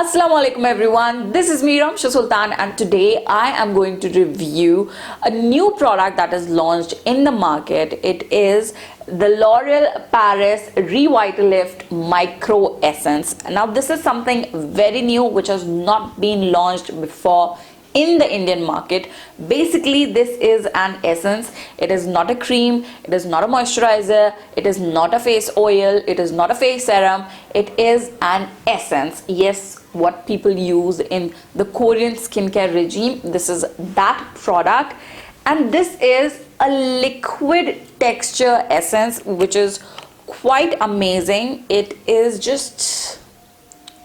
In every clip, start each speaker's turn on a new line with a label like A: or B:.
A: Assalamu alaikum everyone, this is me Ramsha Sultan and today I am going to review a new product that is launched in the market. It is the L'Oreal Paris Revitalift Micro Essence. Now this is something very new which has not been launched before in the Indian market. Basically this is an essence. It is not a cream, it is not a moisturizer, it is not a face oil, it is not a face serum, it is an essence. Yes, what people use in the Korean skincare regime. This is that product, and this is a liquid texture essence which is quite amazing. It is just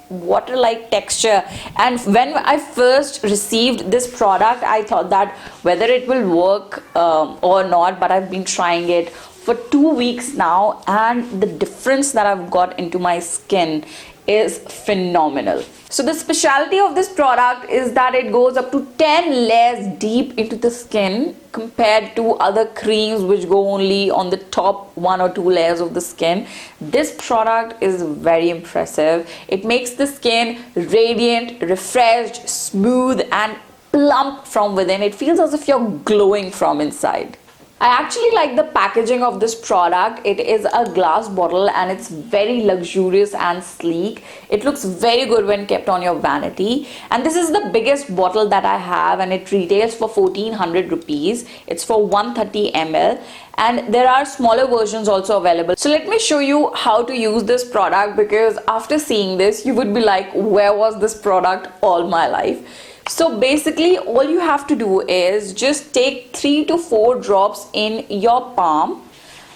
A: water-like texture, and when I first received this product I thought that whether it will work or not, but I've been trying it for 2 weeks now and the difference that I've got into my skin is phenomenal. So the specialty of this product is that it goes up to 10 layers deep into the skin compared to other creams which go only on the top 1 or 2 layers of the skin. This product is very impressive. It makes the skin radiant, refreshed, smooth and plump from within. It feels as if you're glowing from inside. I actually like the packaging of this product. It is a glass bottle and it's very luxurious and sleek. It looks very good when kept on your vanity. And this is the biggest bottle that I have and it retails for 1400 rupees. It's for 130 ml. And there are smaller versions also available. So let me show you how to use this product, because after seeing this you would be like, where was this product all my life? So basically all you have to do is just take 3 to 4 drops in your palm,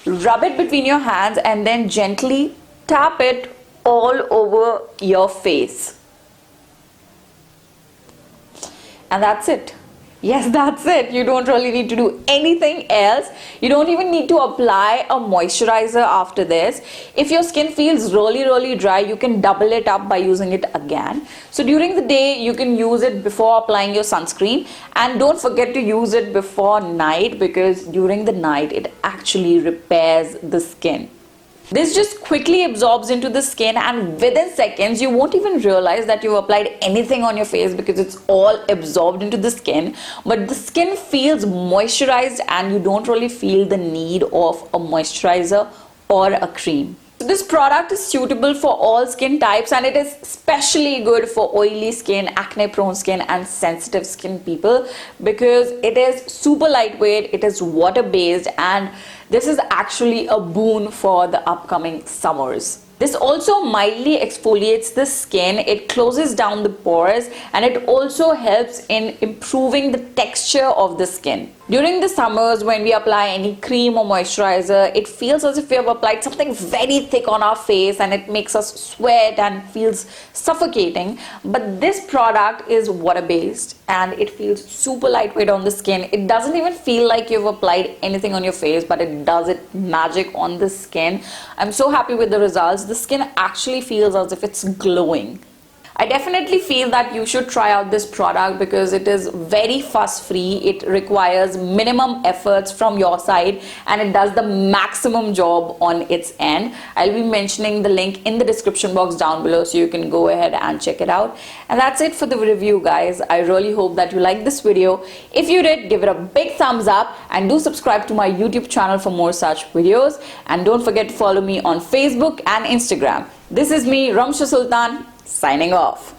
A: rub it between your hands and then gently tap it all over your face. And that's it. Yes, that's it. You don't really need to do anything else. You don't even need to apply a moisturizer after this. If your skin feels really dry, you can double it up by using it again. So during the day, you can use it before applying your sunscreen. And don't forget to use it before night, because during the night, it actually repairs the skin. This just quickly absorbs into the skin and within seconds you won't even realize that you've applied anything on your face because it's all absorbed into the skin. But the skin feels moisturized and you don't really feel the need of a moisturizer or a cream. So this product is suitable for all skin types and it is especially good for oily skin, acne prone skin and sensitive skin people, because it is super lightweight, it is water based, and this is actually a boon for the upcoming summers. This also mildly exfoliates the skin, it closes down the pores and it also helps in improving the texture of the skin. During the summers when we apply any cream or moisturizer, it feels as if we have applied something very thick on our face and it makes us sweat and feels suffocating. But this product is water based and it feels super lightweight on the skin. It doesn't even feel like you've applied anything on your face, but it does it magic on the skin. I'm so happy with the results. The skin actually feels as if it's glowing. I definitely feel that you should try out this product because it is very fuss free. It requires minimum efforts from your side and it does the maximum job on its end. I'll be mentioning the link in the description box down below so you can go ahead and check it out. And that's it for the review, guys. I really hope that you liked this video. If you did, give it a big thumbs up and do subscribe to my YouTube channel for more such videos. And don't forget to follow me on Facebook and Instagram. This is me, Ramsha Sultan, signing off.